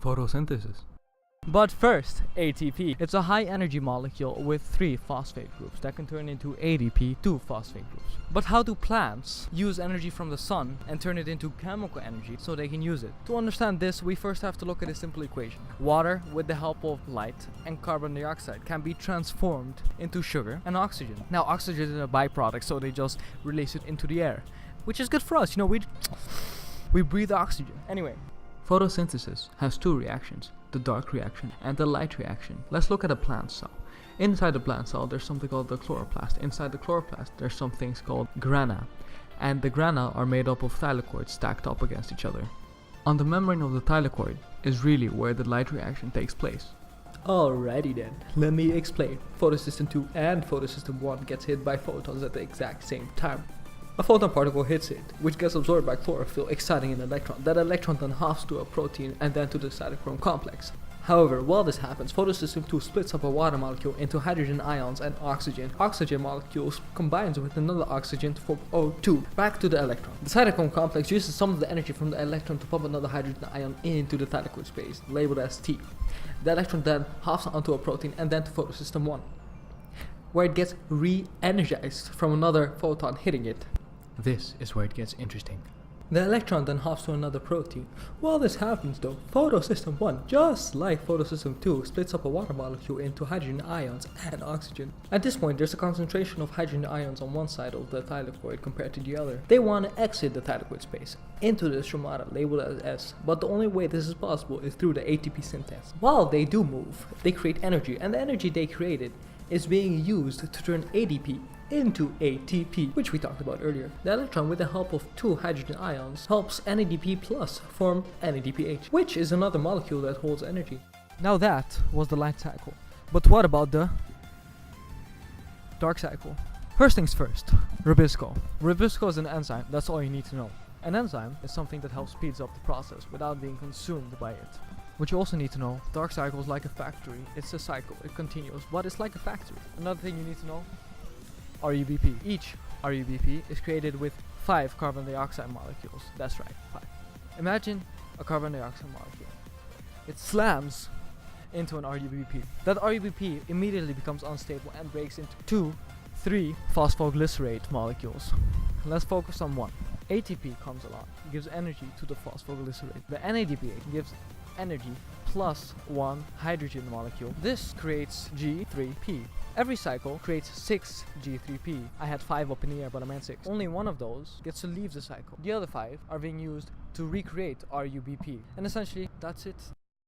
Photosynthesis. But first, ATP. It's a high energy molecule with 3 phosphate groups that can turn into ADP, 2 phosphate groups. But how do plants use energy from the sun and turn it into chemical energy so they can use it? To understand this, we first have to look at a simple equation. Water, with the help of light and carbon dioxide, can be transformed into sugar and oxygen. Now, oxygen is a byproduct, so they just release it into the air, which is good for us. You know, we breathe oxygen. Anyway. Photosynthesis has 2 reactions, the dark reaction and the light reaction. Let's look at a plant cell. Inside the plant cell, there's something called the chloroplast. Inside the chloroplast, there's some things called grana. And the grana are made up of thylakoids stacked up against each other. On the membrane of the thylakoid is really where the light reaction takes place. Alrighty then, let me explain. Photosystem 2 and photosystem 1 gets hit by photons at the exact same time. A photon particle hits it, which gets absorbed by chlorophyll, exciting an electron. That electron then hops to a protein and then to the cytochrome complex. However, while this happens, photosystem 2 splits up a water molecule into hydrogen ions and oxygen. Oxygen molecules combines with another oxygen to form O2 back to the electron. The cytochrome complex uses some of the energy from the electron to pump another hydrogen ion into the thylakoid space, labeled as T. The electron then hops onto a protein and then to photosystem 1, where it gets re-energized from another photon hitting it. This is where it gets interesting. The electron then hops to another protein. While this happens though, photosystem 1, just like photosystem 2, splits up a water molecule into hydrogen ions and oxygen. At this point, there's a concentration of hydrogen ions on one side of the thylakoid compared to the other. They want to exit the thylakoid space into the stromata labeled as S, but the only way this is possible is through the ATP synthase. While they do move, they create energy, and the energy they created is being used to turn ADP into ATP, which we talked about earlier. The electron, with the help of 2 hydrogen ions, helps NADP plus form NADPH, which is another molecule that holds energy. Now that was the light cycle. But what about the dark cycle? First things first, ribisco. Ribisco is an enzyme, that's all you need to know. An enzyme is something that helps speeds up the process without being consumed by it. What you also need to know, dark cycle is like a factory. It's a cycle, it continues, but it's like a factory. Another thing you need to know, RUBP. Each RUBP is created with 5 carbon dioxide molecules. That's right, 5. Imagine a carbon dioxide molecule. It slams into an RUBP. That RUBP immediately becomes unstable and breaks into 2, 3 phosphoglycerate molecules. Let's focus on 1. ATP comes along, gives energy to the phosphoglycerate. The NADPH gives energy plus 1 hydrogen molecule. This creates G3P. Every cycle creates 6 G3P. I had 5 up in the air, but I meant 6. Only one of those gets to leave the cycle. The other 5 are being used to recreate RUBP. And essentially, that's it.